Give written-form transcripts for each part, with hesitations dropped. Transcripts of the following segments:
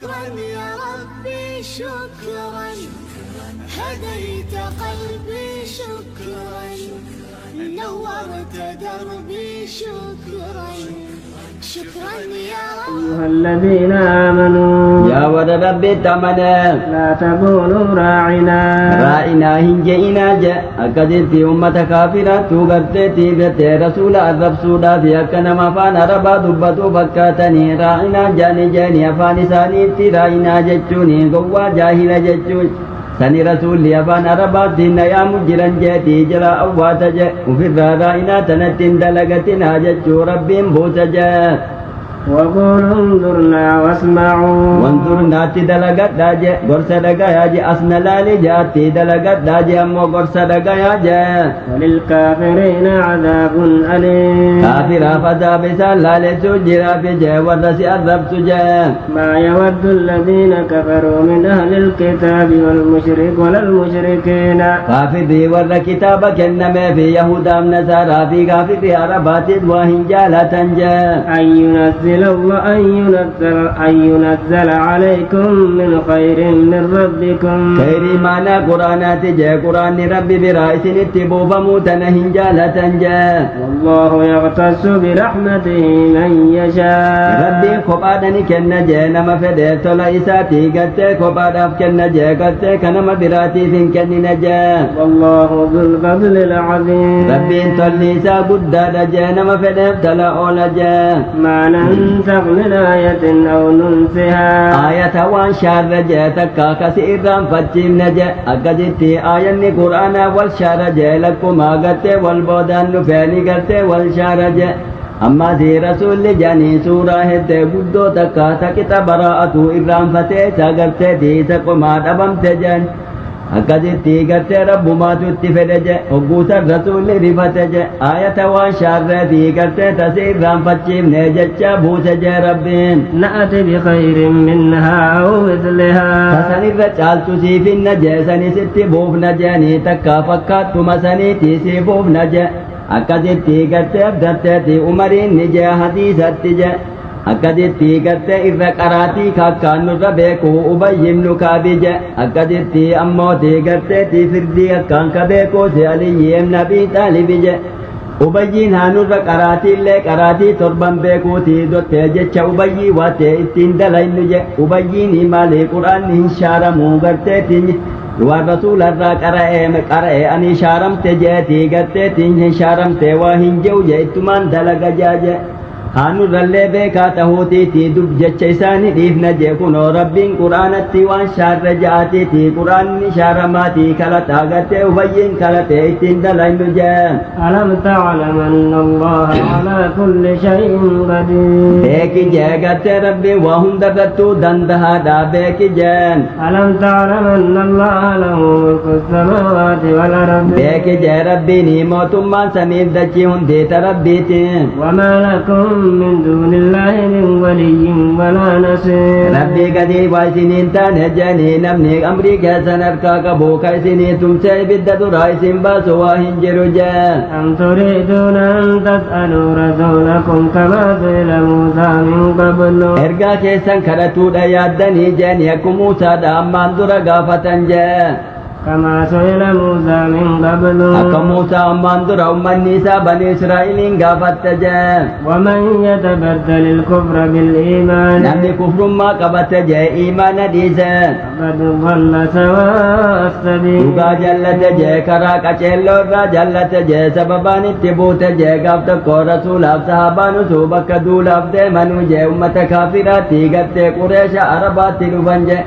شكرا يا ربي شكرا هديت قلبي شكرا نورت دربي شكرا شكرا يا رب أيها الذين آمنوا يا ود ربي تمنا لا تقولوا راعنا رائنا هنجئنا جاء أكدت في أمة كافرة تغرتي بيت رسول الرب سودا في أكنا ما فان ربا دبتو فكاتني رائنا جاني جاني أفان سانيتي رائنا جتوني قوة جاهلة جتون سني رسول أفان ربا دين يا مجرن جاتي جرا أوات جاء وفي رائنا تنتين دلقتنا جتو ربي بوسجا وقولوا انظرنا واسمعوا وانظرنا تدلقت داجة قرص دقايا أسنا لالي جاتي دلقت داجة أمو قرص دقايا وللكافرين عذاب أليم كافرا فتا بسال لالي سجرا في جي ورسي الرب سجا ما يود الذين كفروا من أهل الكتاب والمشرك ولا المشركين كافري ور كتابك إنما في يهودا نصارى في كافري عربات وهن جالة جا أن ينزل عليكم من خير من ربكم خير معنى قرآنات جا قرآن ربي برائس اتبو فموتنا هن جالة جا والله يغتص برحمته من يشاء ربي خبادني كن جا نما فدي تولا إساتي قد خبادف كن جا قد كنما براتي فين كن نجا والله ذو الفضل العظيم ربي تولي سا قداد جا نما فدي تولا أولا جا ما ننسخ من آية أو ننسها آية وان شار جا تكا كسيران فتشم نجا أكدتي آية قرآن والشار جا لكما قد والبودان نفاني قد والشار جا أما ذي رسول جاني سورة هد قدو تكا تكتا براءة إرام فتي ساقرت دي سقما دبم تجان أكدتي قد رب ما تتفرج وقوت الرسول رفتج آية وان شار ذي قد تسيران فتشم نجا بوس جا ربين نأتي بخير منها أو مثلها فسني الرجال تسيف النجا سني ست بوف نجاني تكا فكات مسني تيسي بوف نجا أكدتي قد أبدتي أمرين نجا حديثة جا أكدتي قد إذا قراتي كاكان ربيكو أبيم نكابجا أكدتي أموتي قد تفردي أكان كبيكو سياليم نبي طالبجا أبيين هانو قراتي اللي قراتي تربان بيكو تيدوت جتشا أبيي واتي اتين دلين نجا أبيين مالي قرآن انشارمو قرتي والرسول قرأ أني شارمت جاتي قرتي شارمت واهن جو جيتمان دلق جاجا هانو رلي بيكا تهوتي تي دب جتشيساني ديفنا جيكونو ربين قرآنتي وان شار جاتي تي قرآن شارماتي كالتا قرتي وبين كالتا اتين دلين نجا ألم تعلم أن الله على كل شيء قدير بيكي جا قرتي ربي وهم دفتو دندها دا بيكي جان ألم تعلم أن الله له ملك السماوات والأرض بيكي جا ربي نيموت ما سمير دجي هندي تربيتي وما لكم من دون الله من ولي ولا نصير ربي قدي واسنين تنجاني نمني أمري كاسن أركا كبو كاسني تمسي بدد رايسن باسوا هنجرو جا أم تريدون أن تسألوا رسولكم كما سئل موسى من قبل إرقا كيسن كرتو دا يادني جاني أكو موسى دا أمان درا غافتن جا كما سئل موسى من قبل أكو موسى أمان درا أمان نيسا بني إسرائيل غافت جا ومن يتبدل الكفر بالإيمان نمني كفر ما قبت جا إيمان ديسا فقد ضل سواء السبيل dhugaa jallate jee karaa qaceelloo irraa jallate jee sababaan itti buute jee gaaf tokko rasuulaaf sahaabaan utuu bakka duulaaf deemanuu jee ummata kaafiraatti gartee qureesha arabaatti dhufan jee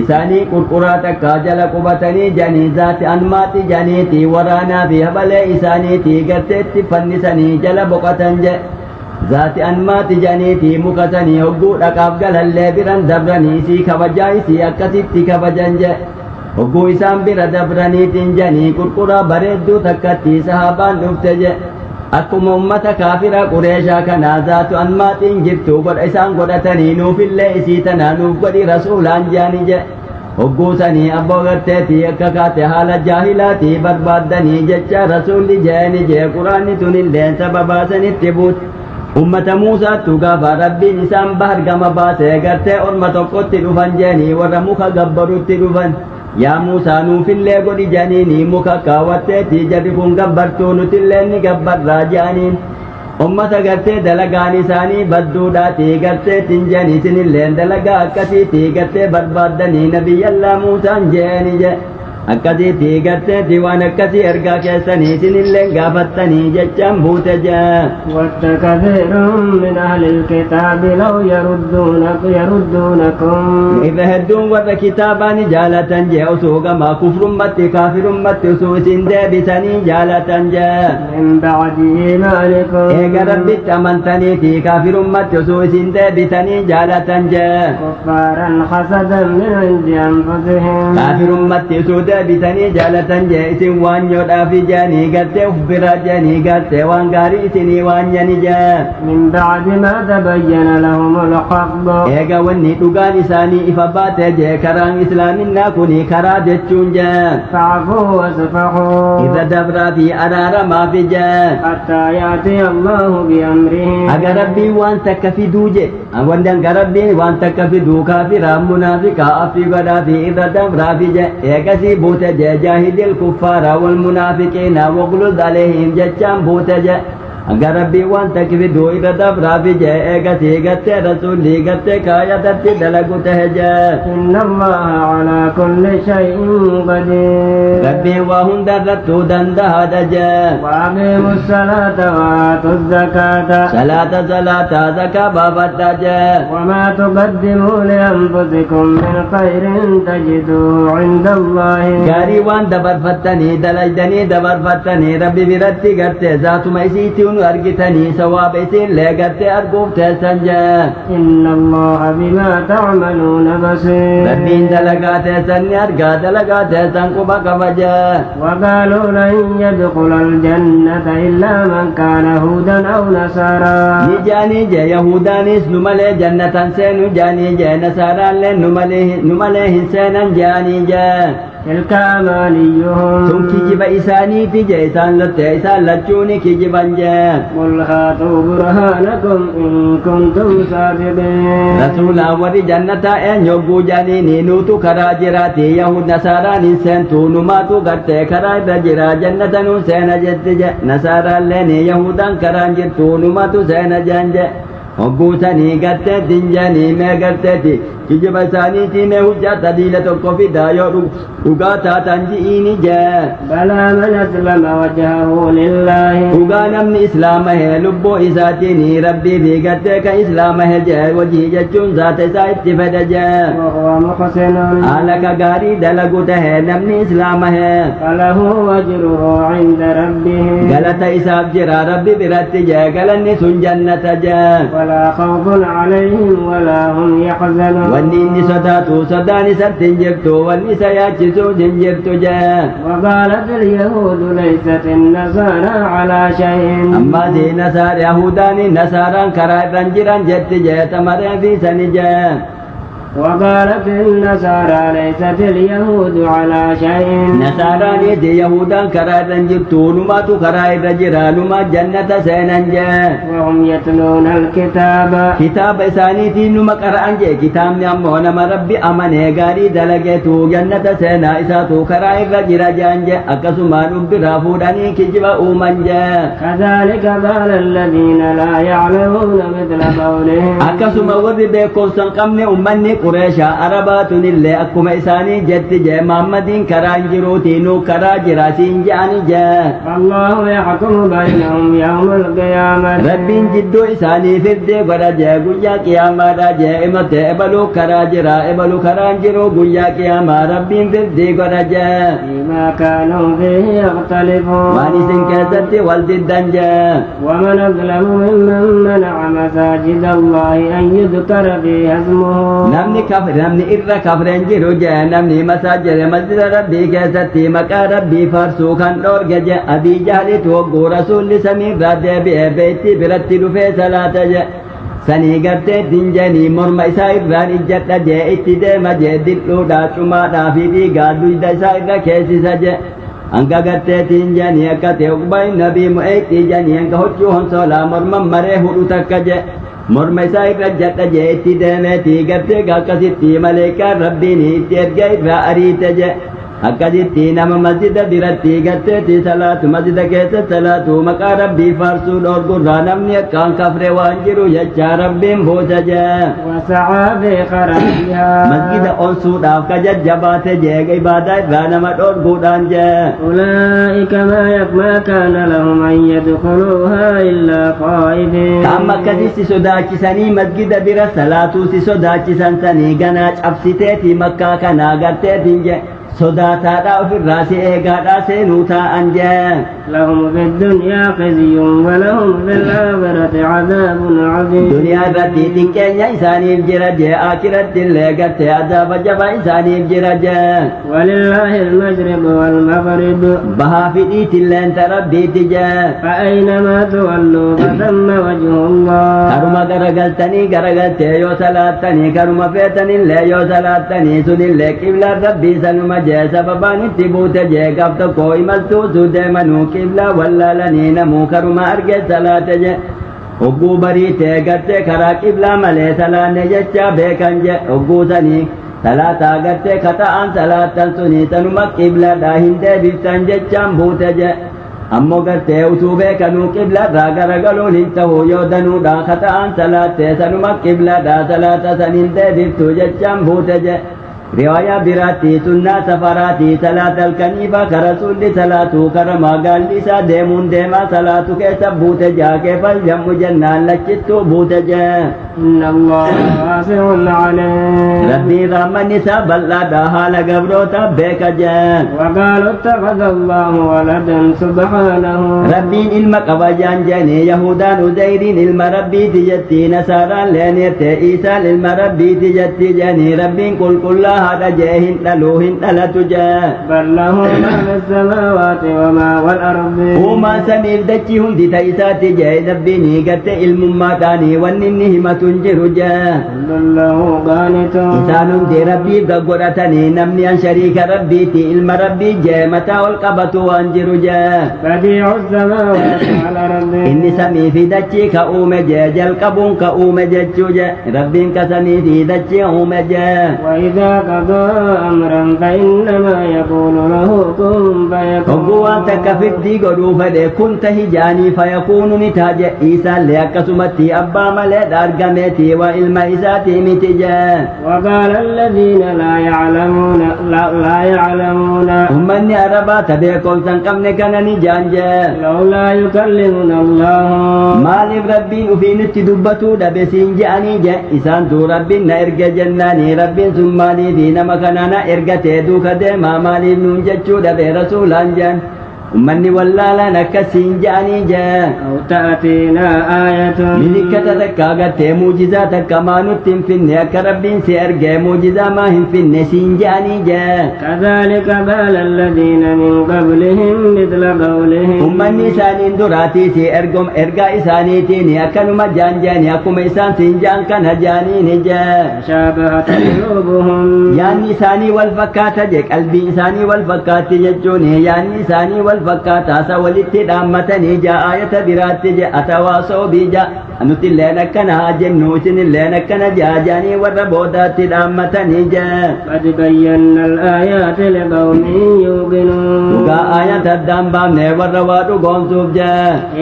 isaanii qurquraa takkaa jala qubatanii janii zaati anmaati janiitii waraanaa fi habalee isaaniitii gartee itti fannisanii jala boqotan jee zaati anmaati janiitii mukatanii hogguu dhaqaaf galallee biran dabranii isii kabajaa isii akkasitti kabajan jee hogguu isaan bira dabraniitiin janii qurquraa bareedduu takkatti sahaabaan dhufte je akkuma ummata kaafira qureeshaa kanaa zaatu anmaatiin jirtu godha isaan godhatanii nuufillee isii tanaa nuuf godhi rasuulaan jaani je hogguu sanii abboo garteetii akka kaate haala jaahilaatii barbaaddanii jecha rasuulli jeeni jee quraanni tunilleen sababaasanitti buut أمة موسى تقاف ربي نسان بحر كما باسي قرتي أرمة قد تلفن جاني ورموك قبروا تلفن يا موسى نوف اللي قد جانيني موكا كاوتي جرفون قبرتون تلين قبر راجانين أمة قرتي دلقاني ساني بدوداتي قرتي تنجاني سنلين دلقا كسيتي قرتي بربادني نبي الله موسى جاني جا akkasitti garteetti waan akkasii ergaa keessanii isinillee gaafattanii jechaan buute jaa. ود كثير من أهل الكتاب لو يردونكم إذا هدون ورد كتابان جالة جاء أسوغ ما كفر مت كافر مت سوس دابسني جالة جاء من بعد إيمانكم إيقا ربت أمنتني تي كافر مت سوس دابسني جالة جاء كفارا حسدا من عند أنفسهم كافر مت سوس bitanii jaalatan jee isin waan yoodhaaf ijaanii gartee uf bira janii gartee waan gaarii isinii waan jani jee من بعد ما تبين لهم الحق eega wanni dhugaan isaanii ifa baate jee karaan islaaminaa kuni karaa jechuun jee فاعفوا واصفحوا irra dabraa fi araaramaa fi jee حتى يأتي الله بأمره aga rabbiin waan takka fiduu je aga rabbiin waan takka fiduu kaafiraa munaafiqaa afii godhaa fi irra dabraa fi je eegasii بوت جاهد الكفار والمنافقين واغلظ عليهم جتان بوت ربي وانت كفدو إذا دبرا في جائقتي قت رسولي قت كاية دلقته جاء إن الله على كل شيء قدير ربي وهم درتو دندها دجاء وأقيموا الصلاة وآتوا الزكاة صلاة زكاة بابا دجاء وما تقدموا لأنفسكم من خير تجدوه عند الله غاري وان دبر فتني دلجدني دبر فتني ربي برتي قت ذات ميسيتي أرجتني سواب إسين لقت أرجوف تسنجا إن الله بما تعملون بصير ربين دلقات سن أرجع دلقات سن كبك فجا وقالوا لن يدخل الجنة إلا من كان هودا أو نصارى نجاني جا يهودانيس نملي جنة سن جاني جا نصارى لن نملي سن جاني جا تلك أمانيهم ثم كجب إساني في جيسان لتيسان لتشوني كجبا جا قل هاتوا برهانكم إن كنتم صادقين رسولا وري جنة أن يبو جانيني نوتو كراجراتي يهود نصارى نسنتو نماتو غرتي كراجرا جنة نسين جتج نصارى لني يهودا كراجرتو نماتو سين جنج وقوتني غرتي دنجاني ما غرتي كجب إسانيتي ما هجات ديلة الكوفي دايو رغاتا تنجيني جا بلى من أسلم وجهه لله رغانا من إسلامه لبو إساتيني ربي بيغتك إسلامه جا وجه جتشون ذات سايت فدجا وهو محسن آلك غاري دلقوته نمن إسلامه فله أجره عند ربه غلط إساب جرا ربي برت جا غلني سن جنة جا ولا خوف عليهم ولا هم يحزنون واني إني صداتو صداني ستن جبتو واني سياتشسو جنجبتو جا وقالت اليهود ليست النصارى على شيء أما دي نصار يهوداني نصاران كراي رنجران جت جا تمرين في سنجا وقالت النصارى ليست اليهود على شيء نصاراني دي يهودان كراي رنجبتو نماتو كراي رجرا نما جنة سيننجا وهم يتلون الكتاب كتاب إسانيتي نما قرآن جي كتاب نعمو نما ربي أمني غاري دلقيتو جنة سينا إساتو كراي رجرا جانجا أكسما نبرا فوداني كجبا أومنجا كذلك قال الذين لا يعلمون مثل قولهم أكسما ورد بيكو سنقمني أمني قريشا عرباتن اللي أكما إساني جت جا محمدين كران جروتي نو كرا جراسين جاني جا الله يحكم بينهم يوم القيامة ربين جدو إساني فردي قرا جا قويا قياما دا جا إمت إبلو كرا جرا إبلو كران جرو قويا قياما ربين فردي قرا جا فيما كانوا فيه يختلفون واني سنكاسد والددن جا ومن أظلم ممن منع مساجد الله أن يذكر فيها اسمه نمني كفر نمني إرى كفرين جرو جا نمني مساجد مسجد ربي كاسدتي مكا ربي فرسو كان دورج جا أبي جهل توقو رسول سمير راد بيتي برتي لفي صلاة جا سني قبتي دنجاني مرمى إسائر ران إجت جا اتدام جا دلو دا شما دا في دي قادو دا إسائر كيسي سجا Angka gateetiin janii akka ta'e uqbaa nabii mu'eetii janii angka hoccuu honsolaa morma maree hudhu takka je morma isaa irra jadha jee itti deemeetii gartee akkasitti maleekaan rabbiin itti erga irraa ariite je akkasitti nama masjida biratti garteetii salaatu masjida keessa salaatu maqaa rabbii faarsuu dhoorgurraa namni akkaan kafre waan jiru jecha rabbiin buusa je وسعى في خرابها masjida onsuudhaaf ka jajjabaate jeega ibaadaa irraa nama dhoorguudhaan je أولئك ما كان لهم أن يدخلوها إلا خائفين Amma akkasitti sodaachisanii masjida bira salaatuu si sodaachisan sanii ganaa cabsiteeti makkaa kanaa garteetiin je sodaataadhaa ofirraa si eegaadhaa seenuu taa'an je لهم في الدنيا خزي ولهم في الآخرة عذاب عظيم duniyaa irratti xiqqeenya isaaniif jira je aakiratti illee gartee azaaba jabaa isaaniif jira je ولله المشرق والمغرب bahaa fi dhiitilleen ta rabbiiti je فأينما تولوا فثم وجه الله karuma garagaltee yoo salaattanii karuma feetanillee yoo salaattanii sunillee qiblaan rabbii sanuma je sababaan itti buute je gaaf tokko imaltuutu deemanuu qiblaa wallaalanii namuu karuma arge salaate je hogguu bariitee gartee karaa qiblaa malee salaanne jecha beekan je hogguu sanii salaataa gartee kata'an salaattan sunii sanuma qiblaadhaa hin deebiftan jechaan buute je ammoo gartee utuu beekanuu qiblaadhaa garagaluun hin ta'u yoo danuudhaa kata'an salaattee sanuma qiblaadhaa salaata san hin deebiftu jechaan buute je riwaayaa biraatti sunnaa safaraati salaata halkaniifa ka rasuulli salaatu kara magaalli isaa deemuun deemaa salaatu keessa buute jaakee fayyammu jennaan lachittuu buute jee إن الله واسع عليم rabbii rahman isaa bal'aadha haala gabroota beeka jee وقالوا اتخذ الله ولدا سبحانه rabbiin ilma qaba jaan jeeni yahudaan uzeyriin ilma rabbiiti jetti nasaaraan leenirte iisaan ilma rabbiiti jetti jeeni rabbiin qulqullaa haadha jee hin dhaluu hin dhalatu jee بل له ما في السماوات وما والأرض uumaan samiif dachii hundi ta isaati jee rabbiin garte ilmummaadhaanii wanni inni himatu hin jiru jee كل له قانتون isaan hundi rabbiif gaggodhatanii namni an shariika rabbiiti ilma rabbii jee mataa ol qabatu waan jiru jee بديع السماوات والأرض inni samii fi dachii ka uume jee jalqabuun ka uume jechuu je rabbiin ka samii fi dachii uume jee وإذا قضى أمرا فإنما يقول له كن hogguu waan فيكون takka firdii godhuu fedhe kun tahi jaanii fayakuunu ni taaje isaallee akkasumatti abbaa maleedha argameeti waa ilma isaatii miti jee وقال الذين لا يعلمون ummanni arabaa ta beekomsan qabne kana ni jaan jee لولا يكلمنا الله maaliif rabbiin ufii nutti dubbatuu dhabe siin je'anii je isaantu rabbiin na erge jennaanii rabbiin sun maaliifi nama kana na ergatee duuka deemaa maaliif nuun jechuu dhabe rasuulaan jeen ummanni wallaalaan akkasiin je'anii jee أو تأتينا آية milikkata takka agartee muujizaa takka maa nutti hin finne akka rabbiin si ergee muujizaa maa hin finne siin je'anii jee كذلك بال الذين من قبلهم مثل قولهم ummanni isaaniin duraatii si ergaa isaaniitiin akkanuma jaan jeeni akkuma isaan siin jaan kana jaaniin jee تشابهت قلوبهم yaanni isaanii wal fakkaata je qalbii isaanii wal fakkaatti jechuun yaanni isaanii wal fakkaata asa walitti dhaammatanii jaa aayata biraatti je atawaasoo bija nuti illeen akkana haa jennu isin illeen akkana jaanii warra boodaatti dhaammatanii je قد بينا الآيات لقوم يوقنون dhugaa aayata addaan baafne warra waa dhugoomsuuf je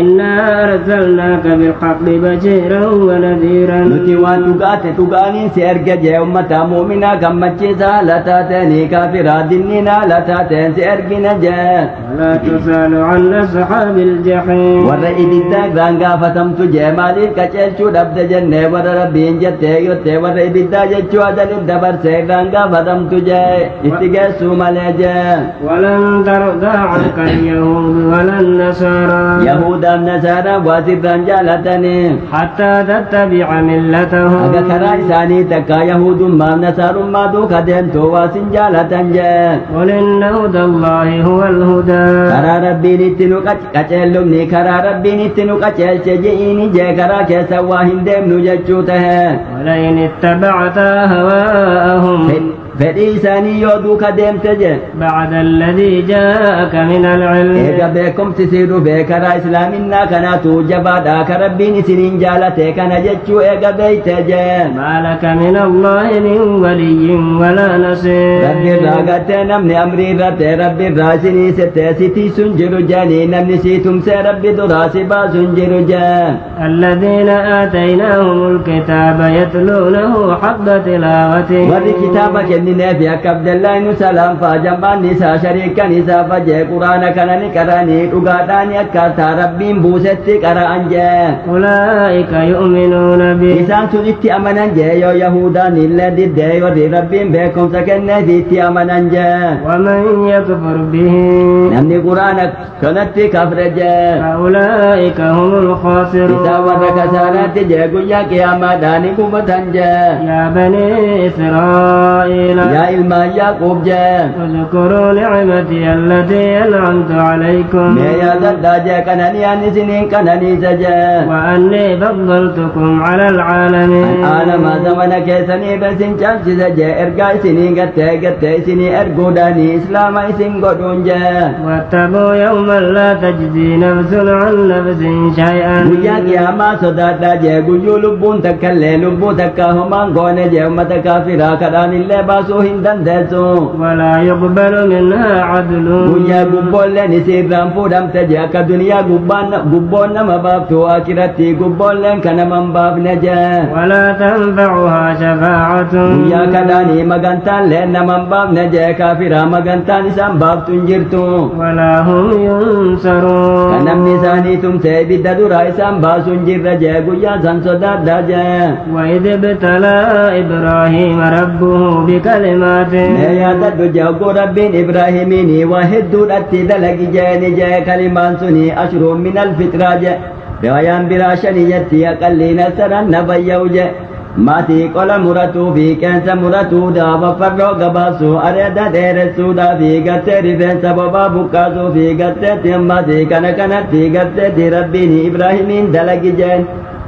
إنا أرسلناك بالحق بشيرا ونذيرا nuti waan dhugaate dhugaaniin si erga je ummata muuminaa gammachiisaa la taateenii kaafiraa dinninaa la taateen si ergina je ولا تسأل عن أصحاب الجحيم warra ibiddaa irraan gaafatamtu jee maaliif qaceelchuu dhabde jennee warra rabbiin jettee yottee warra ibiddaa jechuu ajalit dabarse irraan gaafatamtu jee itti geessuu malee jee ولن ترضى عنك اليهود ولا النصارى yahudaaf nasaara waasirraan jaalatanii حتى تتبع ملتهم aga karaa isaanii takka yahudummaaf nasaarummaa duuka deemtu waasin jaalatan jee قل إن هدى الله هو الهدى karaa rabbiin itti nu qaceellumni karaa rabbiin itti nu qaceelche je'iini jee karaa keessa waa hin deemnu jechuu tahe ولئن اتبعت أهواءهم فليساني يودوك ديم تجي بعد الذي جاءك من العلم إيجا بكم تسيروا بكرا إسلامنا كنا توجبا كربين سنين جالتي كنا جتشو إيجا بيت جي ما لك من الله من ولي ولا نصير ربي راقت نمني أمري رتي ربي راسني ستي سنجر جاني نمني سيتم سي ربي دراسي با سنجر جان الذين آتيناهم الكتاب يتلونه حق تلاوته ورد كتابك إنني في عبد الله إنه سلام فجنبان نساء شريكا نساء فجي قرآن كنني كراني تقاتاني أكاتا ربين بوستك أران جي أولئك يؤمنون به إسان سنت أمنا جي يو يهودا نلا دي ورد ربين بكم سكن في أمنا جي ومن يكفر به نمني قرآن كنت كفر جي فأولئك هم الخاسرون إسان ورك سالات جي قيا قياما داني كمتن جي يا بني إسرائيل يا إلما يعقوب جي اذكروا نعمتي التي أنعمت عليكم يا دادا جي كنني أني سنين كنني سجي وأني فضلتكم على العالمين أنا ما زمنك سني بسين شمس سجي إرقاي سنين قد سني أرقوداني إسلام إسن قدون جي واتقوا يوما لا تجزي نفس عن نفس شيئا ويا قياما صدادا جي قيو لبون تكالي لبو تكاهما قون جي أمتا كافرا كدان اللي باسو هندن ديسو ولا يقبل منها عدل ويا قبول نسير رامفو دم تجي أكا دنيا قبول نما بابتو آكرتي قبول لن كنمن باب نجي ولا تنفعها شفاعة ويا كداني مغانتان لن من باب نجي كافرا مغانتان سام باب تنجرتو ولا هم ينصرون كنم نساني تم سيبي ددورا سام باسون جر جي قيا سان صدادا جي وإذ ابتلى إبراهيم ربه بكلمات يا تدو جاكو ربين إبراهيميني واحد دولت دلق جاني جاي كلمان سني أشرو من الفترة جاي روايان براشني يتي أقلين سرن نبيو جاي ماتي قول مرتو في كنس مرتو دا وفرو قباسو أريد ديرسو دا في قتر فنس بابا بكاسو في قتر تيماتي كنتي قتر ربيني إبراهيمين دلق جاي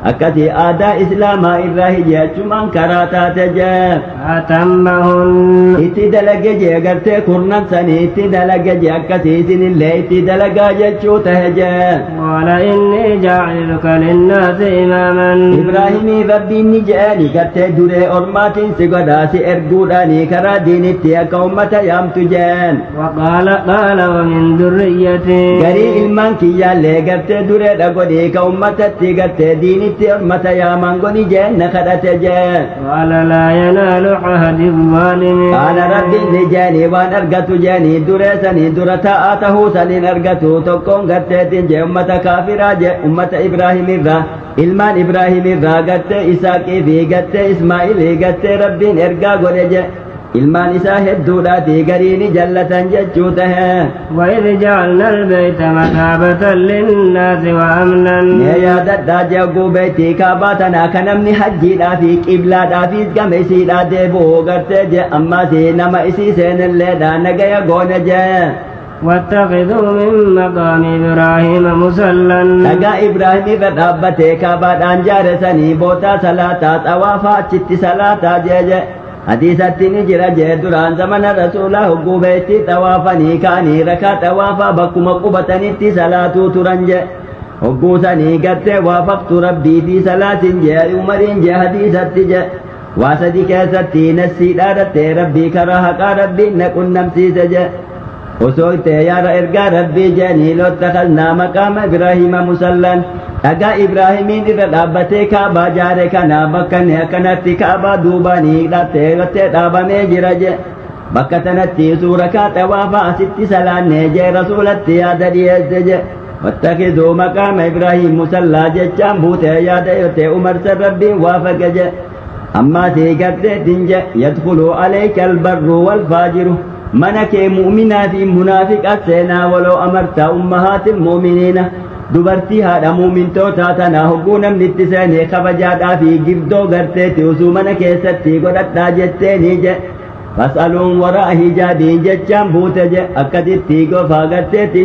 أكتي آداء إسلاما إبراهي جيشمان كراتا تجا أتمهن إتدلق جي أغرتي كرنان سني إتدلق جي أكتي سن اللي إتدلق جيشو تهجا قال إني جاعلك للناس إماما إبراهيمي ربي نجاني كتي دوري أرماتين سيقداسي إرقوداني كرا ديني تيك أمة يام تجان قال ومن ذريتي غري إلمان كيا اللي كتي دوري دقودي كأمة تيكتي ديني متى يا مانغوني جنة خدت جن قال لا ينال عهد الظالمين قال ربي نجاني وان أرغت جاني درسني درتا آته سنين أرغتو تقوم غتت جن أمة كافرة جن أمة إبراهيم الرا إلمان إبراهيم الرا غت إساقي في غت إسماعيل غت ربي إرغا غوري جن إلمان إسا هدوداتي غريني جلة ججوته وإذ جعلنا البيت مثابة للناس وأمنا يا دادا جاكو بيتي كاباتنا كنمني حجي دافي قبلة دافي قميسي دا ديبو غرتج أما سينما إسي سين اللي دا نغيا غونجا واتخذوا من مقام إبراهيم مصلى لقى إبراهيم فدابتي كاباتان جارسني بوتا صلاة طوافا چت صلاة جيجا حديثة نجرى جدران زمن رسول حقو بيتي توافني كاني ركا توافا بكم قبتني اتي صلاة ترنج حقو سني قد وافقت ربي في صلاة جاء عمرين جاء حديثة جاء واسدي كيستي نسي دارت ربي كراهقا ربي نكن نمسي سجاء وسويت يا إرقى ربي جاني لو اتخذنا مقام إبراهيم مسلا أقا إبراهيمين إذا دابتي كابا جاري كنا بكني كنتي كابا دوباني داتي دابا ميجرج بكتنتي سوركا توافا ست سلان نيجي رسولتي يا دري الزج واتخذوا مقام إبراهيم مسلا جتشان بوتي يا ديوتي عمر ربي وافق ج أما تيقت دنج يدخل عليك البر والفاجر منك مؤمنا في منافق السينا ولو أمرت أمهات المؤمنين dubartii haadha muumintootaa tana hogguu namni itti seenee kabajaadhaa fi girdoo garteetti usuu mana keessatti godhadhaa jetteeni je fas'aluun waraa hijaabiin jechaan buute je akkasitti gofaa garteetti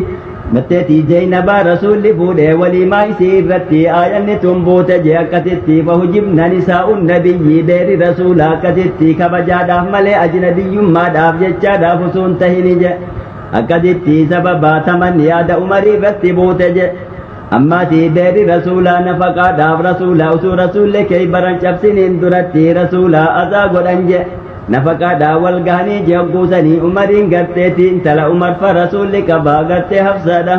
متتي زينب رسول فودي ولي ما يصير رتي آية تنبوت جاء كتتي فهجبنا نساء النبي دير رسولا كتتي كبجا داف ملي أجنبي ما داف جتشا داف سون تهنج أكتتي سببا تمن ياد أمري رتي بوت جاء أما تي دير رسولا نفقا داف رسولا أسو رسول كي بران شبسين درتي رسولا أزا قدنج نفقا داول غاني جوغوسني عمرين غرتي انتلا عمر فرسول كبا غرتي حفصه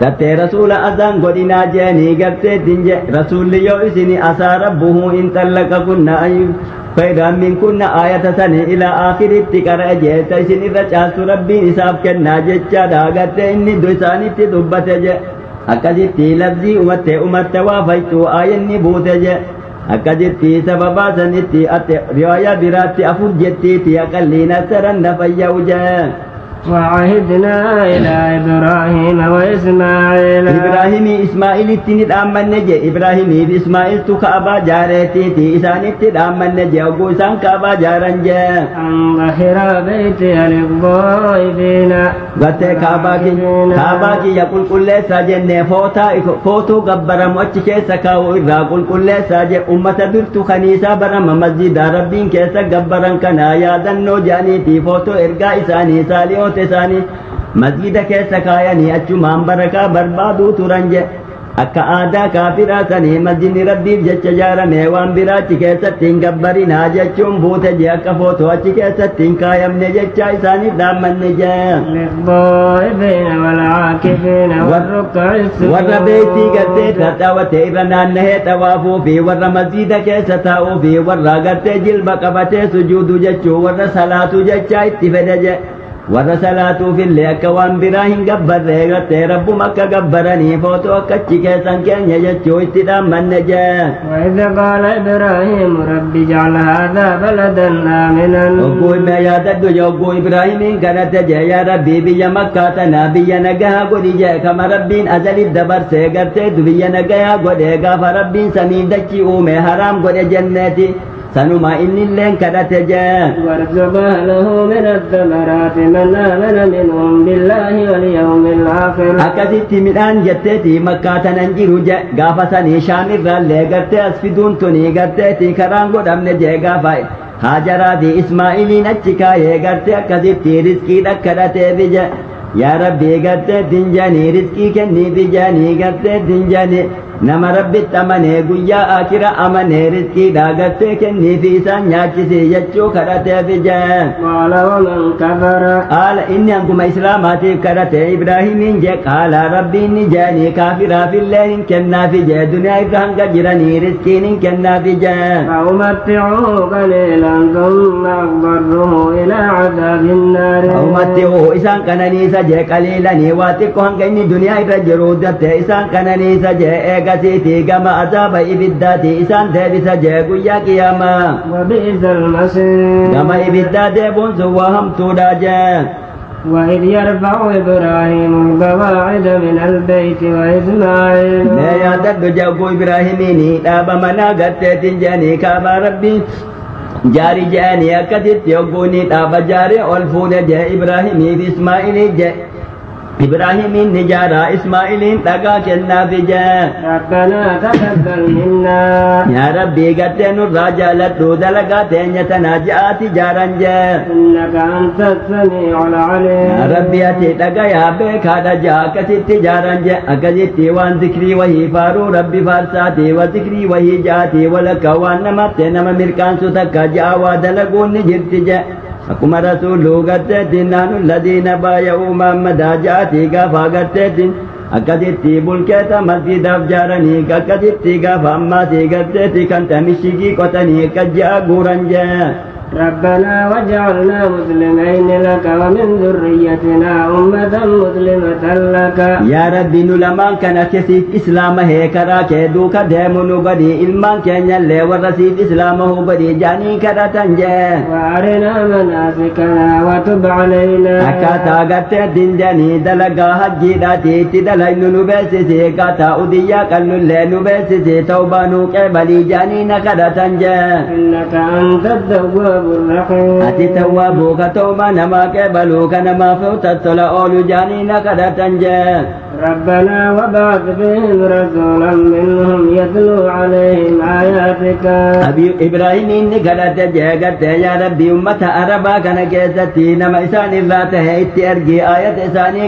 تتي رسول اذان غدينا جاني غرتي دنج رسول يو اسني اسى ربه ان طلقكن اي فإذا من كنا آية سنة إلى آخر التكرة جيت اسني رجعت ربي نساب كنا جتشا دا غرتي اني دوساني تدبت جي أكدتي لفظي أمت وافيتو آيني بوت جي أكدتي سببا سنتي رواية براتي أفر جتي أقلين سرن فيوجا وعهدنا إلى إبراهيم وإسماعيل إبراهيم إسماعيل التنid أمن نجي إبراهيم في إسماعيل تكابا جارتي تي إسان التنid أمن نجي وقوسان كابا جارنجا أن ظهر بيتي للضائفين قلت كابا كي يقول كل ساجن فوتو قبرا موچ كيسا كاو إرا قل كل ساجن أمة برتو خنيسا برم مسجد ربين كيسا قبرا كنا يادنو جاني تي فوتو إرقا إساني ساليو تساني مسجد كيسا كاياني أچمان بركا بربادو ترنج akka aadaa kaafiraa sanii masjidni rabbiif jecha ijaarame waan biraachi keessatti hin gabbarinaa jechuun buute je akka footoo achi keessatti hin kaayamne jecha isaaniif dhaammanne warra beeytii gartee taxawate irra naannahee xawaafuu fi warra masjida keessa taa'uu fi warra gartee jilba qabatee sujuudu jechuu warra salaatu jecha itti fedhe je warra salaatuu fillee akka waan biraa hin gabbarre gartee rabbuma akka gabbaranii footoo akkachi keessan keenya jechuu itti dhaammanne jee وإذ قال إبراهيم رب اجعل هذا بلدا آمنا ogguu ima yaadadhu je ogguu ibraahiimiin kadhate je yaa rabbii biyya makkaa tanaa biyya nagahaa godhi je kama rabbiin azaliif dabarsee gartee biyya nagahaa godhe gaafa rabbiin samiif dachii uume haraam godhe jenneeti سنما إن اللين كدت جاء وارزق أهله من الثمرات من آمن منهم بالله واليوم الآخر أكدت من أن جتتي مكة ننجر جاء غافسني شامر رالي قرتي أسفدون تني قرتي كران قدام نجي غافي هاجراتي إسماعيلين أتشكاية قرتي أكدت رزقي لكدت بجاء يا ربي قرتي دنجاني رزقي كني بجاني قرتي دنجاني nama rabbitti amanee guyyaa akira amanee rizqiidhaa gartee kennii fi isaan nyaachisee jechuu kadhateef jee qaala waman kafara haala inni hanguma islaamaatiif kadhate ibraahimiin jee qaala rabbiin ni jeeni kaafiraafillee hin kennaafi jee duniyaa irra hanga jiranii rizqiin hin kennaafi jee faumatti'uhu qaliilan thumma aqbarruhu ilaa cadaabi nnaari faumatti'uhu isaan qananiisa jee qaliilanii waa xiqqoo hanga inni duniyaa irra jiru datte isaan qananiisa jee eega كتيتي كما أصاب إبداتي إسان تبس جاكو يا قياما وبئس المصير كما إبداتي بنسوا هم تودا وإذ يرفع إبراهيم القواعد من البيت وإسماعيل لا يعتد جاكو إبراهيميني تابا منا قتت جاني كابا ربي جاري جاني أكتت يقوني تابا جاري ألفون جاء إبراهيمي في إسماعيل جاء إبراهيم نجارا إسماعيل تقا كنا بجا ربنا تقبل منا يا ربي قتن الرجال دلقا تنيتنا جاءت جارا جا إنك أنت السميع العليم يا ربي أتي تقا يا بك هذا جاء كتت جارا جا أكجت وان ذكري وهي فارو ربي فارساتي وذكري وهي جاتي ولك وان نمتنا ملكان ستكا جاء ودلقون نجرت جا أكما رسولو قتتين نانو الذين بايعوا محمد جاتي قافا قتتين أكدتي بلكتا مسجد أفجارني أكدتي قافا أماتي قتتي كنت مشيكي قتني كجا قرنجا ربنا واجعلنا مسلمين لك ومن ذريتنا أمة مسلمة لك يا ربي نلمان كان كسيف إسلامه كراك دوكا ديمونو بدي إلمان كان يلي ورسيف إسلامه بدي جاني كراتنجا وأرنا مناسكنا وتب علينا أكاتا قتت دنجاني دلقا حجي داتي تدلين نبسسي كاتا أديا كالو اللي نبسسي توبانو كبلي جاني نكراتنجا إنك أنت التواب الرحيم أتي توابو كتوما نما كبلوك نما فوتت لأولو جانين كدتنجا ربنا وبعث فيهم رسولا منهم يتلو عليهم آياتك أبي إبراهيم إني كدت جاكت يا ربي أمة أربا كان كيستي نما إساني الراته اتأرجي آية إساني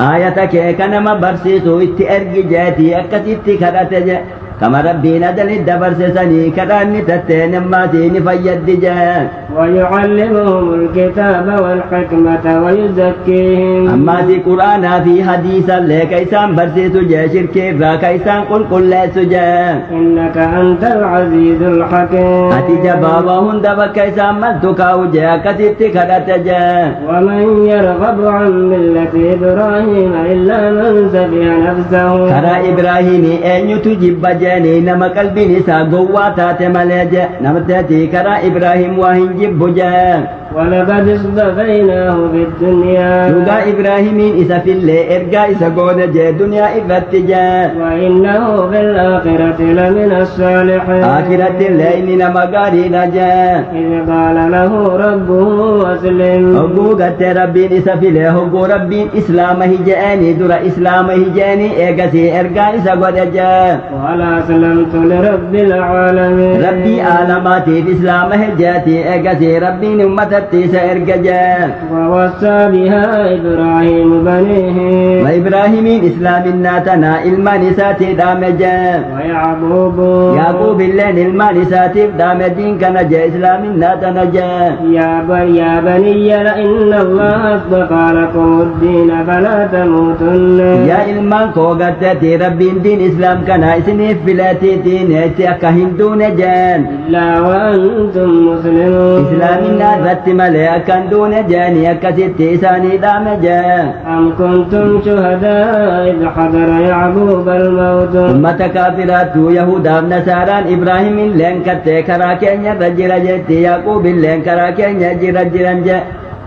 آياتك كنما برسيسو اتأرجي جاتي أكسيت كدت جا كما ربي ندل الدبر سسني كراني تتين ماسين فيد جا ويعلمهم الكتاب والحكمة ويزكيهم أما في قرآن في حديثا لكيسان برسيس جا شركي راكيسان قل سجا إنك أنت العزيز الحكيم أتي جبابهن دبكيسان ملتكا وجا كسيت كدت جا ومن يرغب عن ملة إبراهيم إلا من سفه نفسه كرا إبراهيم أن يتجب جاني نما قلبي نسا قواتات ملج نمتاتي كرا إبراهيم وهن جب جا ولقد اصطفيناه في الدنيا يوغا إبراهيم إسا في اللي إرقا إسا قود جا دنيا إفتجا وإنه في الآخرة لمن الصالحين آخرة الليل نما قاري نجا إذ قال له ربه أسلم هقو قد ربين إسا في اللي هقو ربين إسلام هجاني در إسلام هجاني إيقاسي إرقا إسا قود جا قال أسلمت لرب العالمين ربي آلماتي في إسلام هجاتي إيقاسي ربين أمتتي سإرقجا ووصى بها إبراهيم بنيه وإبراهيم إسلام الناتنا المانساتي دامجا يعقوب اللين المانساتي دامجين كنجا إسلام الناتنجا يا بني إن الله اصطفى لكم الدين فلا تموتن يا إلمان قوغتتي ربين دين إسلام كنا إسنف بلاتي دين إتياك هندون جان إلا وأنتم مسلمون إسلام النات ملي أكن دون جاني أكسيت إساني دامجا أم كنتم شهداء إذ حضر يعقوب الموت أمة كافرات يهودا نصارى إبراهيم لين كتة كراكين رجل جتي يعقوب لين كراكين جرجرن جا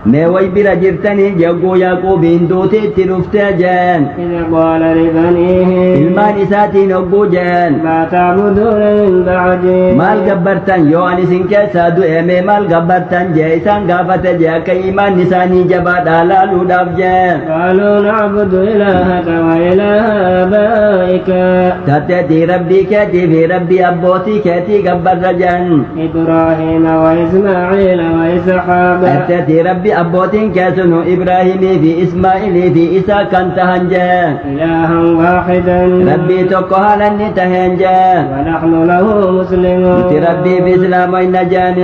ما وي برجرتني جاكو يعقوب دوتي تلفتا جان إذ قال لبنيه إلمان ساتي نبو جان ما تعبدون من بعدي مال قبرتن يواني سنكي سادو إيمي مال قبرتن جيسان قافت جا كيمان نساني جبا دالالو داب جان قالوا نعبد إلهك وإله آبائك تاتي ربي كاتي في ربي أبوتي كاتي قبر رجان إبراهيم وإسماعيل وإسحاق تاتي ربي أبوتين كاسنو إبراهيم في إسماعيل في إسحاق كان تهنجا إلها واحدا ربي تقهل النتهنجا ونحن له مسلمون ربي بإسلام النجان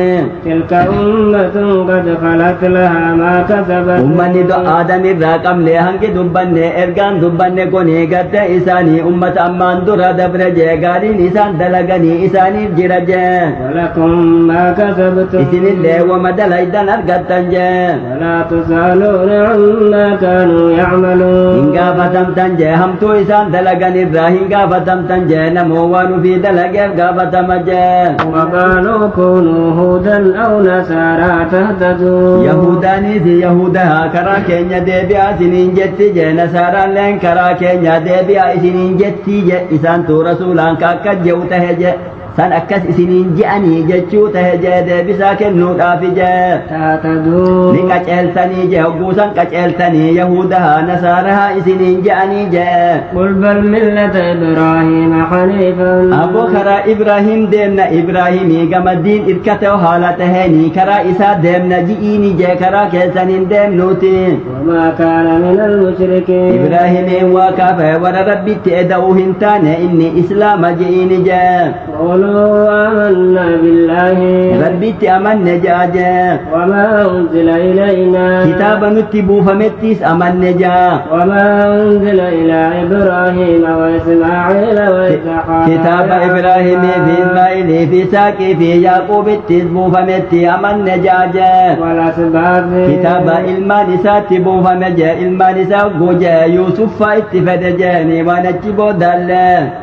تلك أمة قد خلت لها ما كسبت أمني دو آدم الرقم لهنك دبني إرقان دبني كوني قد إساني أمة أمان درا دبر جيغاري نسان دلغني إساني جرجا ولكم ما كسبتم إسن الله ومدل إدن أرقتنجا ولا تسألون عما كانوا يعملون إن قافتم تنجا همتو إسان دلغن الراهن قافتم تنجا نموان في دلغ قافتم جا وقالوا كونوا هودا أو نصارى تهتدوا يهوداني في يهودها كرا كينيا ديبيا سنين جتي جا نصارى لين كرا كينيا ديبيا سنين جتي جا إسان تو رسولان كاكا جوته جا san akkas isiniin je'anii jechuu tahe jee deebisaa kennuudhaaf jee taataduu ni qaceeltanii jee hogguusan qaceeltanii yahudahaa nasaarahaa isiniin je'anii jee qul bal millata ibraahiima haniifan aboo karaa ibraahim deemna ibraahimii gama diin irkateo haala taheenii karaa isaa deemna ji'iini jee karaa keessaniin deemnuuti wamaa kaana min almushrikiin ibraahimiin waa kaafe warra rabbitti eda'uu hin taane inni islaama je'iini jee قولوا آمنا بالله ربيت أمن جاجا وما أنزل إلينا كتابا نتبو فمتيس أمن جا وما أنزل إلى إبراهيم وإسماعيل وإسحاق كتاب إبراهيم في إسماعيل في ساكي في يعقوب التسبو فمتي أمن جاجا والأسباب كتاب إلما تبو فمجا إلما نساء قجا يوسف اتفد جاني ونجبو دل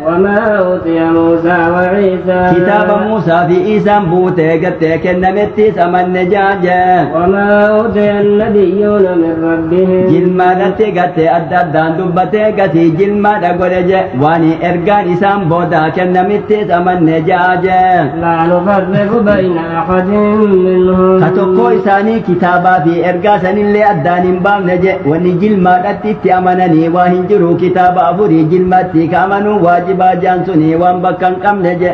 وما أوتي موسى وعيسى عيسى كتاب موسى في إيسان بوته قد كنمتي سمن نجاجة وما أوتي النبيون من ربهم جلما نتي قد أددان دبته قد جلما دقرج واني إرقان إسان بودا كنمتي سمن نجاجة لا نفرق بين أحد منهم كتوكو إساني كتابا في إرقاسن اللي أدان بام نجي واني جلما نتي أمنني وهنجرو كتابا أفري جلمتي كامنو واجبا جانسوني وانبكن كم نجي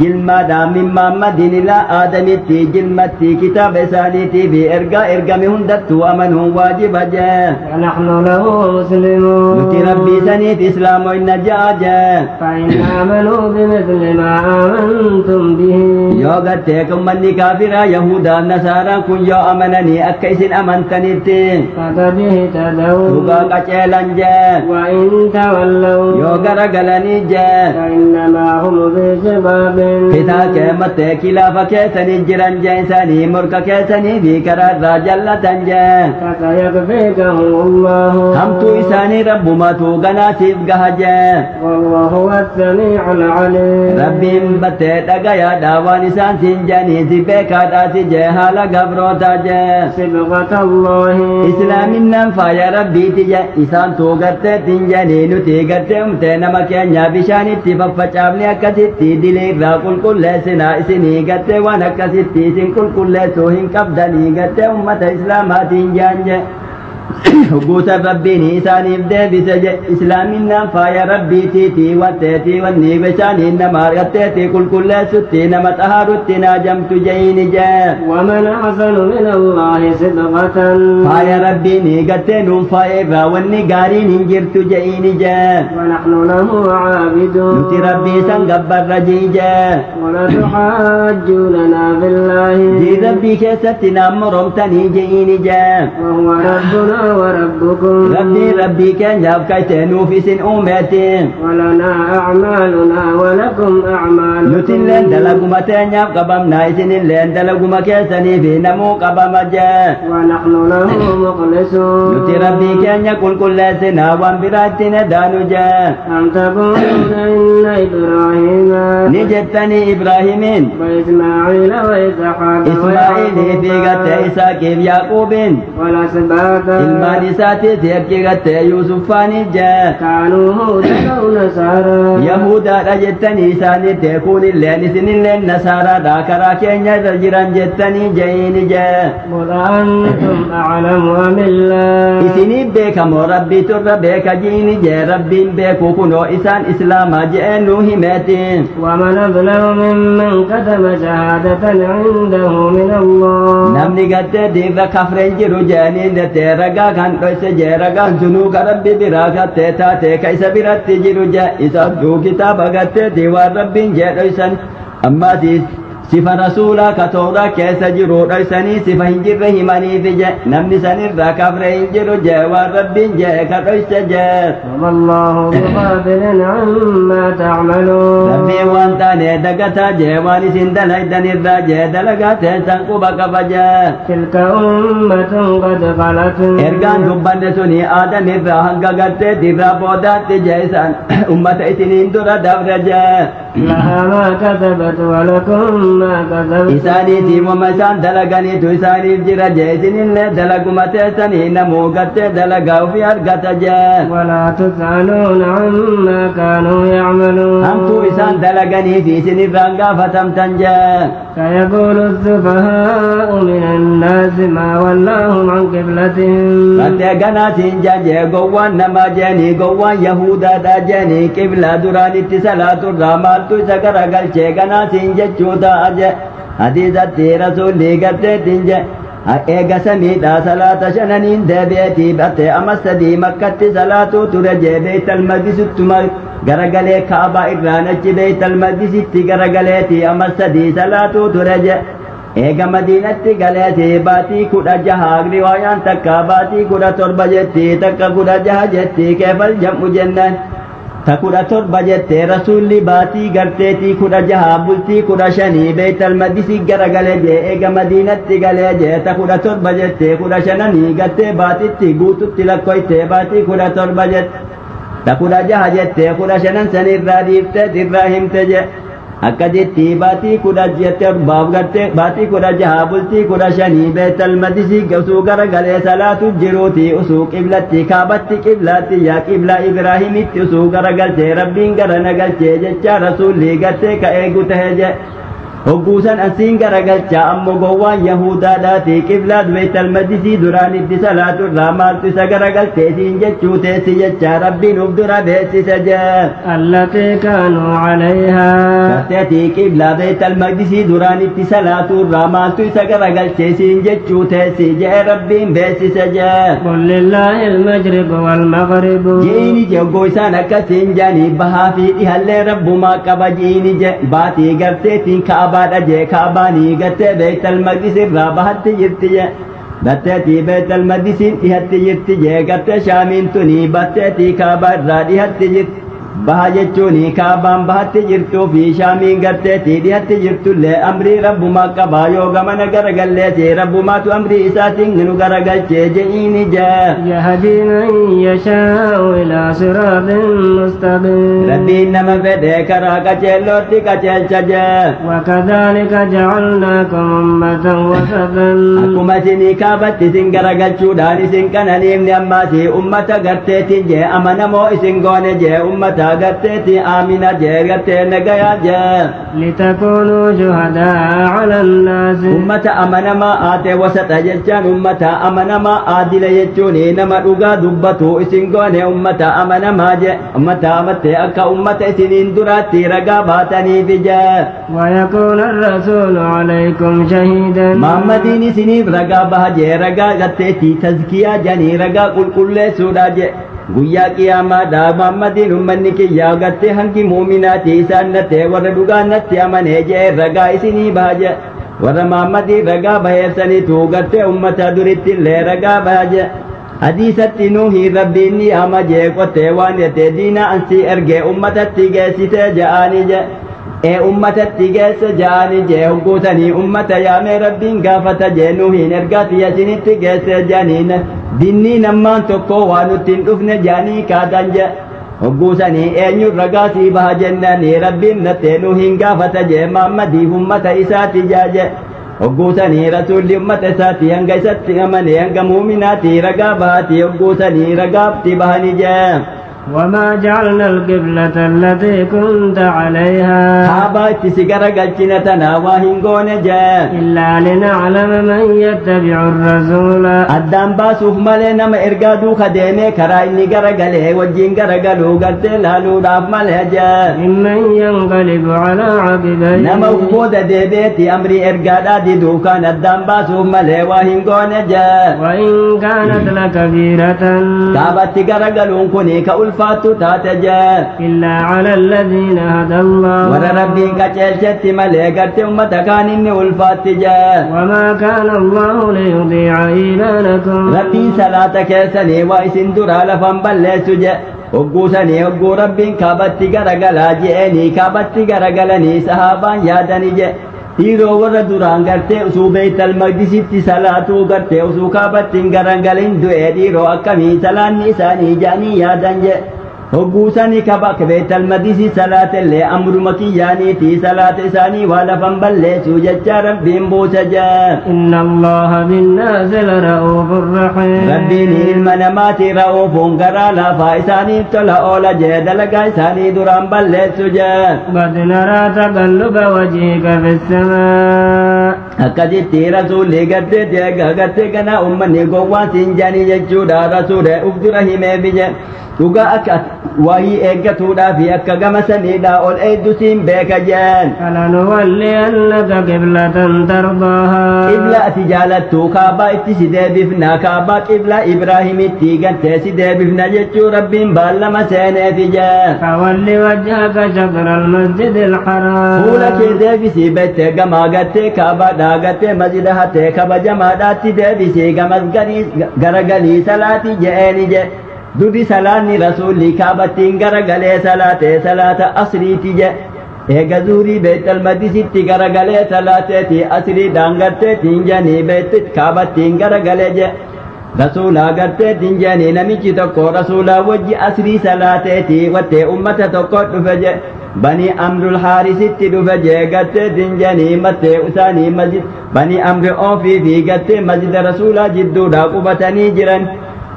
جلما دام محمد إلى آدمتي جلمتي كتاب إسانيتي في إرقا مهندت وأمنه واجب جاء ونحن له مسلمون نتي ربي سنيت إسلام النجاجة فإن آمنوا بمثل ما آمنتم به يوغتكم من كافر يهودا نصارى كن يو أمنني أكيس أمنتنيتي فقد اهتدوا تبقى قچيلن جاء وإن تولوا يوغر قلني جاء فإنما هم في شباب كتا كمت كلافة كيسني جران جيساني مرك كيسني في كرار جلة جاء فسيكفيكهم الله هم تو إساني رب ما تو غناسيب قهجا والله هو السميع العليم ربي مبتت أغايا داوان إسان سنجاني سبكا داتي جهالا قبروتا جا صبغة الله إسلام النفا يا ربي تجا إسان تو غرت تنجاني نتي غرت امتنا مكينيا بشاني تففچابني أكسيتي دلي راقل كل سنا إسني غرت وانا أكسيتي سن كل سوهن قبدني غرت أمة إسلامات تنجان حقوت ربي إساني بدبس إسلامنا فيا ربي تيتي وتيتي والني بشاني نما رتيتي كل ستي نما طهارتنا جمت جين جاء ومن أحسن من الله صبغة فيا ربي نيغتن فايبا والني غارين جرت جين جاء ونحن له عابدون نتي ربي سنغبر رجيجا ولا تحاجوننا في الله جي ربي كيستنا مرمتني جين جاء وهو ربنا وربكم ربي كان يبكيتنو في سن أمتي ولنا أعمالنا ولكم أعمالكم نتلن دلقما تنياب قبمنا إسن اللين دلقما كيسني في نمو قبم جاء ونحن له مخلصون نتي ربي كان يقول كل سنة وانبراتنا دانو جاء أم تقولون إن إبراهيم نجتني إبراهيم وإسماعيل وإسحاق إسماعيل في قد إساك يعقوب والأسباط المانسات تيكي قد يوسف فانجا كانوا هودا أو نصارى يهودا رجتني ساني تكون اللين سن اللين نصارى ذاكرا كينيا رجران جتني جين جا قل أنتم أعلم أم الله إسني بك مو ربي تر بك جين جا ربي بك كنو إسان إسلام جئنو همتين ومن أظلم ممن كتم شهادة عنده من الله نمني قد دير كفرين جرو جانين دتي رقا كان قيس جي رقا جنو كربي براكة تيتا تيكيس برات جرو جا إسا دو كتاب قد ديوار ربي جي ريسان أما دي صفة رسولا كتورا كيس جرو ريساني صفة هنجر رحماني في جي نمني سنر را كفرين جرو جي وربي جي كريس جي وما الله بغافل عما تعملون ربي وانتاني دقتا جي واني سندلق دنر جي دلقا تيسان قبك فجا تلك أمة قد خلت ergaan dubbanne suni aadan irraa hanga gartee dirraa boodaatti jeesan ummata isiniin dura dabre jee لها ما كسبت ولكم ما كسبتم isaaniitii wama isaan dalaganiitu isaaniif jira jee isinillee dalaguma teessanii namuu gartee dalagaa ofii argata jee ولا تسألون عما كانوا يعملون hamtuu isaan dalaganiifi isinirraan gaafatamtan jee سيقول السفهاء من الناس ما ولاهم عن قبلتهم gartee ganaatiin jee gowwaan namaa jeeni gowwaan yahudaadha jeeni qibla duraanitti salaaturraa maaltu isa garagalchee ganaatiin jechuu ta'a je hadiisatti rasuulli garteetiin je eega samiidha salaata shananiin deebi'eetii batte amma sadii makkatti salaatuu ture jee beeytal maqdisittuma garagalee kaabaa irraan achi beeytal maqdisitti garagaleetii amma sadii salaatuu ture je eega madiinatti galeetii baatii 16 riwaayaan takka baatii 17 jetti takka 16 jetti keefal jam'u jennaan ta 17 jette rasuulli baatii garteetii 16 bultii 15 beeytal maqdisi garagalee jee eega madiinatti galee jee ta 17 jette 15 gattee baatitti guututti lakkoyte baatii 17 jette ta 16 jette 15 sanirraa dhiifte irraa himte je akkasitti baatii kudha jette baaf gartee baatii kudha jaha bultii kudha shanii beetal madisi usuu garagalee salaatu jiruuti usuu qiblatti kaabatti qiblaatti yaa qibla ibraahimitti usuu garagalchee rabbiin gara nagalchee jecha rasuulli gartee ka eegu tahe je hogguusan asiin garagalcha ammoo gowwaan yahudaadhaati qiblaat beetal madisii duraan itti salaatu irraa maaltu isa garagalchee siin jechuu teessi jecha rabbiin uf dura beeksise je التي كانوا عليها garteeti qiblaa beetal madisii duraan itti salaatu irraa maaltu isa garagalchee siin jechuu teessi jee rabbiin beeksise je قل لله المشرق والمغرب jiini je hoggoo isaan akkasiin jaanii bahaa fi dhihallee rabbumaa qaba jiini je baatii garteetiin ka'abaadha je ka'abaanii gartee beetal maqdis irraa bahatti jirti je batteetii beetal maqdisiin dhihatti jirti je gartee shaamiin tunii batteetii ka'abaa irraa dhihatti jirti baha jechuun kaabaan bahatti jirtuu fi shaamiin garteetii dhihatti jirtullee amrii rabbumaa qabaa yoo gamana garagalleeti rabbumaatu amrii isaatiin nu garagalchee je'iini jaa يهدي من يشاء إلى صراط مستقيم rabbiin nama fedhe karaa qaceellootti qaceelcha jaa وكذلك جعلناكم أمة وسطا akkuma isinii kaabatti isin garagalchuudhaan isin qananiifne ammaasi ummata garteetiin jee amanamoo isin goone jee ummata garteetii aamina jee gartee nagayaa jee لتكونوا شهداء على الناس ummata amanamaa aatee wasaxa jechaan ummata amanamaa aadila jechuun nama dhugaa dubbatu isin goone ummata amanamaa je ummata amattee akka ummata isiniin duraatti ragaa baataniif jee ويكون الرسول عليكم شهيدا Muhammadiin isiniif ragaa baha jee ragaa garteetii tazkiyaa janii ragaa qulqulleessuudha je guyyaa qiyaamaadha Muhammadiin ummanni kiyyaa gartee hangi muuminaati isaan nattee warra dhugaa natti amanee jee ragaa isinii baha je warra Muhammadiin ragaa baheersaniitu gartee ummata duritti illee ragaa baha je hadiisatti nuuhi rabbiin ni ama jee qottee waan yette diina ansii ergee ummatatti geessitee ja'anii je ummatatti geesse ja'anii jee hogguutanii ummata yaamee rabbiin gaafata jee nuuhiin ergaati yasinitti geesse janiin dinnii nammaan tokko waan nutti hin dhufne janii kaatan je hogguusanii eenyun ragaa sii baha jennanii rabbiin nattee nuuhiin gaafata jee Muhammadiif ummata isaati jaaje hogguusanii rasuulli ummata isaati hanga isatti amane hanga muuminaati ragaa bahati hogguusanii ragaatti bahani jee وما جعلنا القبلة التي كنت عليها kaabaa itti si garagalchinatana waa hin goone jee إلا لنعلم من يتبع الرسول addaan baasuuf malee nama ergaa duuka deemee karaa inni garagalee wajjin garagaluu gartee laaluudhaaf malee jee ممن ينقلب على عقبيه nama booda deebeeti amrii ergaadhaa diduukaan addaan baasuuf malee waa hin goone jee وإن كانت لكبيرة kaabatti garagaluun kuni ka ulfaattu taate jee إلا على الذين هدى الله warra rabbiin qaceelchetti malee gartee ummata kaan inni ulfaatti jee وما كان الله ليضيع إيمانكم rabbiin salaata keessanii waa isin duraa lafan balleessu je hogguusanii hogguu rabbiin kaabatti garagalaa je'eenii kaabatti garagalanii sahaabaan yaadani je dhiiroo warra duraan gartee usuu beeytal maqdisitti salaatuu gartee usuu kaabatti hin garagalin du'e dhiiroo akkamii salaanni isaanii jaanii yaadan je hogguusanii kabak beeytal maqdisii salaatellee amruma kiyyaaniiti salaata isaanii waa lafan balleessu jecha rabbiin buusa je إن الله بالناس لرؤوف رحيم rabbiin ilma namaati ra'uufuun garaa laafaa isaaniif tola oola jee dalagaa isaanii duraan balleessu jee قد نرى تقلب وجهك في السماء akkasitti rasuulli gartee deega gartee kana ummanni gowwaan siin janii jechuudha rasuule uf dura himee biyye dhugaa akka wayii eeggatuudhaa fi akka gama saniidha ol eeddu siin beeka jeen فلنولينك قبلة ترضاها qibla ati jaalattu kaabaa itti si deebifna kaabaa qibla ibraahimitti gartee si deebifna jechuu rabbiin baallama seeneefi jeen فول وجهك شطر المسجد الحرام fuula kee deebisii bettee gamaa gartee kaabaadhaa gartee masjida hatee kabajamaadhaatti deebisii gamas garagalii salaatii je'eeni je dudi salaanni rasuulli kaabattiin garagalee salaatee salaata asriiti je eega zuurii beetal maqdisitti garagalee salaateeti asriidhaan garteetiin janii beetit kaabattiin garagalee je rasuulaa garteetiin janii namichi tokko rasuulaa wajji asrii salaateeti wattee ummata tokko dhufe je بني أمر الحارس تدفج قت دنجاني مت أساني مسجد بني أمر أوفي في قت مسجد رسول جدو راقبتني جرا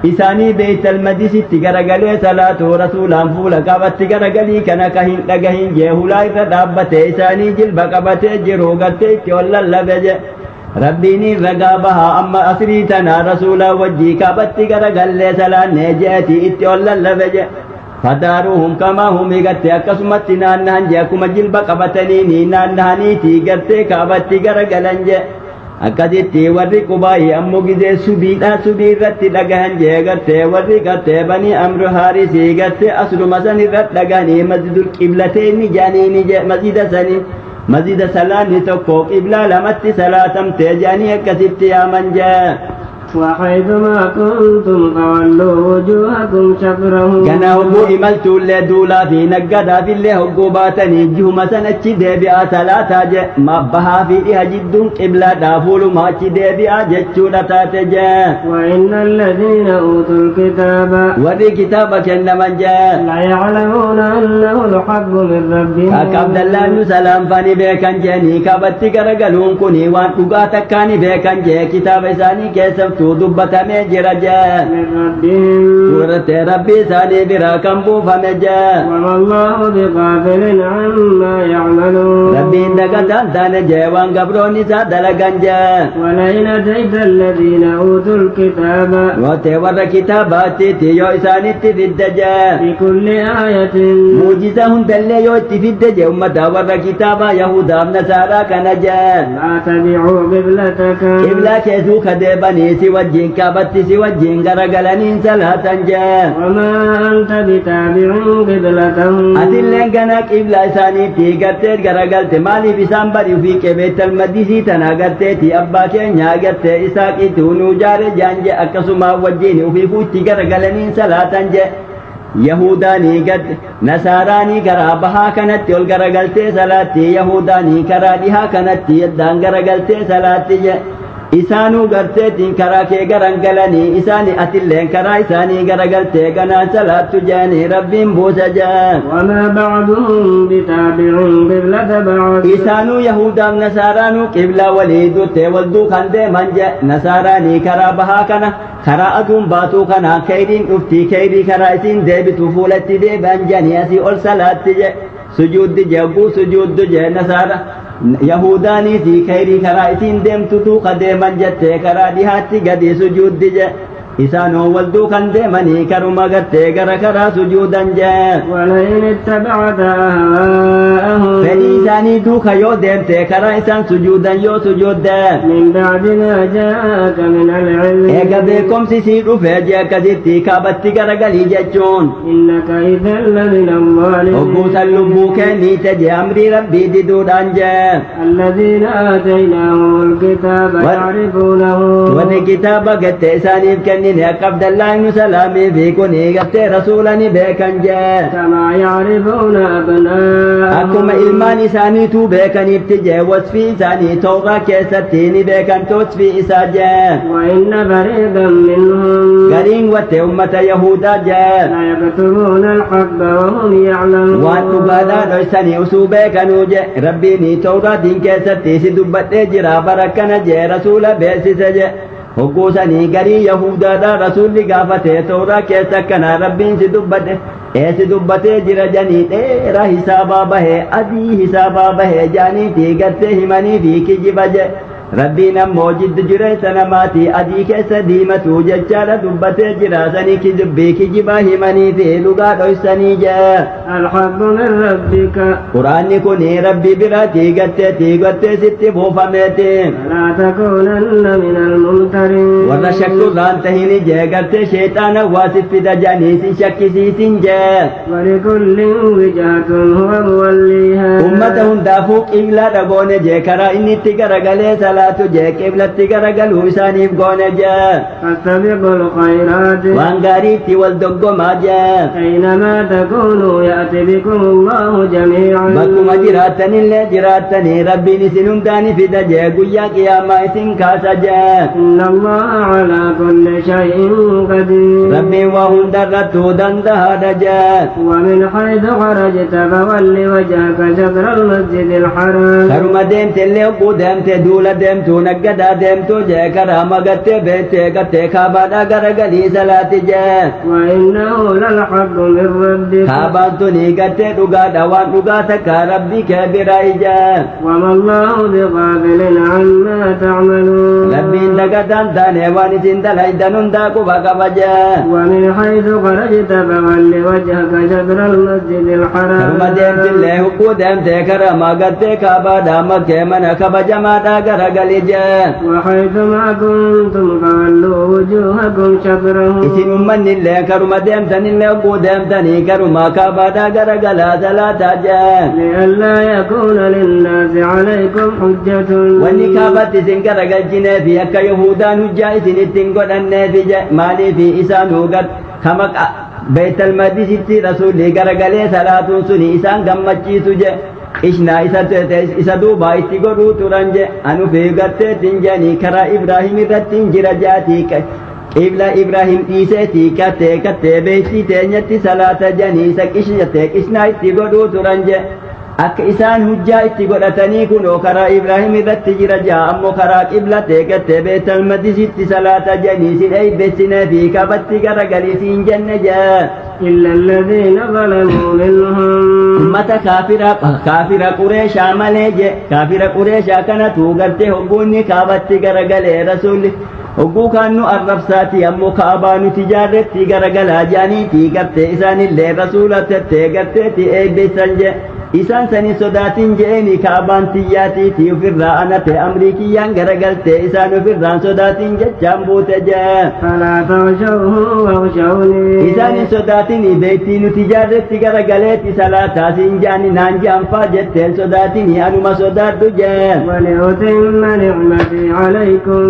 إساني بيت المديس تقرقلي صلاة رسولا فولا قبت تقرقلي كان كهين لقهين جيهولاي فدابت إساني جلب قبت جرو قت تيولا اللبج ربيني رقابها أما أسريتنا رسولا وجي قبت تقرقلي صلاة نجاتي اتيولا اللبج فداروهم كما هم قت أكسمت نانهن جاكم جلب قبتني نانهني تيقت قبت تقرقلن akkasitti warri qubaa'ii ammoo gizee subii irratti dhagahan jee gartee warri gartee banii amru haarisii gartee asluma san irratti dhagahanii masjidul qiblateeni jaaniini jee masjida salaanni tokko qiblaa lamatti salaatamtee jaanii akkasitti yaaman jee وحيثما كنتم فولوا وجوهكم شطره كنا هبو إملتوا اللي دولا في نقدا في اللي هبو باتني جهما سنتشي ديبئا سلاتا جي ما بها في إها جد قبلة دافول ما تشي ديبئا جتشو لتاتجي وإن الذين أوتوا الكتاب وري كتابك إنما جاء لا يعلمون أنه الحق من ربهم عبد الله سلام فاني بيكن جاني كابتي كرقلون كوني وان تقاتك كاني بيكن جي كتاب إساني كيسف دبتمي جرجا من ربهم ورت ربي سالي براكم بوفمجا وما الله بغافل عما يعملون ربي دقتان تان جيوان قبروني سادلقنجا ولئن أتيت الذين أوتوا الكتاب وتور كتابات تيو إساني تفدجا بكل آية موجزهم دلي يو تفدجا أمتا ور كتابا يهودا نسارا كنجا لا تبعوا قبلتك قبلة كيسو خدبني وجين كابتي سوجين غرغلنين صلاة جاء وما أنت بتابع قبلتهم أتلين كنا قبلة ثاني تيغتت غرغلت مالي بسام بري في بيت المقدس تناغتت أبا كينيا غتت إساق تونو جار جانج أكسما وجين وفي فوتي غرغلنين صلاة جاء يهوداني قد نصاراني كرا بها كانت يول غرغلت صلاة يهوداني كرا ديها كانت يدان غرغلت صلاة جاء إسانو قرتين كراكي قرنقلني إساني أتلين كرا إساني قرقلتي قنا صلاة جاني ربي بوسجا وما بعضهم بتابع قبلة بعض إسانو يهودا نصارانو قبلة وليدو تولدو خندي منجا نصاراني كرا بها كنا كرا أدوم باتو كنا كيرين أفتي كيري كرا إسين ديبتو فولتي دي بانجاني أسي أول صلاة جا سجود جابو سجود جا نصارا يهوداني في خيري كرائتين ديمتو قديما جتة كرا ديهاتي قدي سجود جا إسانو والدو كان ديماني كرما قتة كرا سجودا جا ولئن اتبعت أهواءهم فإنساني دوكا يو ديمتة كرا إسان سجودا يو سجودا من بعد ما جاءك من العلم إيقا بيكم سيسيرو فيجي كذبتي كابتي كرقلي جتشون إنك إذا لمن الظالمين وقوسا اللبو كاني تجي أمري ربي دودان جا الذين آتيناهم الكتاب يعرفونه وني كتابا قد إساني بكني عبد الله بن سلام بيكوني قد رسولني بيكن جا كما يعرفون أبناءهم أكما إلمان إساني تو بيكن ابتجا وصفي إساني توغا كيستيني بيكن توصفي إساجا وإن فريقا منهم قرين وتي أمة يهودا جا لا يكتمون الحق وهم يعلمون وان تبادا دوساني أسو بيكنو جا ربيني توغا دين كيستي سدبت جرا بركنا جا رسول بيسس جا حقوسني قري يهودا دا رسول قافته تورا كيسا كنا ربين سدبت سدبت جرا جاني تيرا حسابا بहे أدي حسابا بहे جاني تيغت هماني في كجب جا ربنا موجد جرى سنماتي أدي كيسا ديمتو ججارة دبت جرا سني كجبي كجبا هماني في لغا دوسني جا الحق من ربك قرآن كوني ربي براتي تيغت ست بوفمتي فلا تكونن من الممترين ورا شك ران تهيني جاغت شيطان واسف دجاني شكسي سنجا ولكل وجهة هو موليها أمتهم دافوق إلا رغون جاكرا إني تغرغلي صلاة جاء قبلة غرغل وسانيف قون جاء فاستبقوا الخيرات وان غاريتي والدق ما جاء أينما تكونوا يأتي بكم الله جميعا بكم جراتن اللي جراتني ربي نسنون داني في دجاء قيا قياما اسن كاسا جاء إن الله على كل شيء قدير ربي وهم درتو دندها دجاء ومن حيث خرجت فول وجهك شطر المسجد الحرام كرما ديمت اللي قو ديمت دولا ديمتو نقدا ديمتو جاء كراما قد بيتي قد كابادا غرغلي صلاة جاء وإنه للحق من ربك كابانتني قد دقا دوان دقا تكا ربي كبيرا جاء وما الله بغافل عما تعملون ربي نقدان داني وانسين دلائدن داكو بقى جاء ومن حيث خرجت فول وجهك شطر المسجد الحرام كرما ديمت اللي قو ديمت كراما قد كابادا مكة من كبجما دا غرغلي جاء وحيث ما كنتم فولوا وجوهكم شطره isin ummanni illee karuma deemtanillee ogguu deemtanii karuma kaabaadhaa garagalaa salaataa jaa لئلا يكون للناس عليكم حجة wanni kaabatti isin garagalchinee fi akka yahudaan hujjaa isin ittiin godhanneefi maaliifi isaanuu gad kama beeytal maqdisitti rasuulli garagalee salaatuun suni isaan gammachiisu je ishnaa isa duubaa itti godhuu turan je anu fi garteetin janii karaa ibraahim irratti jira jaatii qibla ibraahim dhiiseetii kattee beeysii teenyatti salaata janii isa qishnaa itti godhuu turan je akka isaan hujjaa itti godhatanii kunoo karaa ibraahim irratti jira jaa ammoo karaa qibla teekattee beetal maqdisitti salaata janii sin eeybeessinee fi kabatti garagalisiin jenne jaa إلا الذين ظلموا منهم ummata kaafira qureeshaa malee je kaafira qureeshaa kanatu gartee hogguunni kaabatti garagalee rasulli hogguu kaannu arrabsaati ammoo kaabaa nuti jaarretti garagalaa jaaniitii gartee isaanillee rasuula tettee garteeti eebbeessan je isaan sani sodaatin je'eni kaabaan tiyyaatiiti ufirraa anate amriikiyyaan garagaltee isaan ufirraan sodaatin jechaan buute je فلا تخشوهم واخشوني isaanin sodaatini beeytii nuti jaarretti garagaleeti salaataasiin jaani naan jaanfaa jetteen sodaatini anuma sodaadhu je ولأتم نعمتي عليكم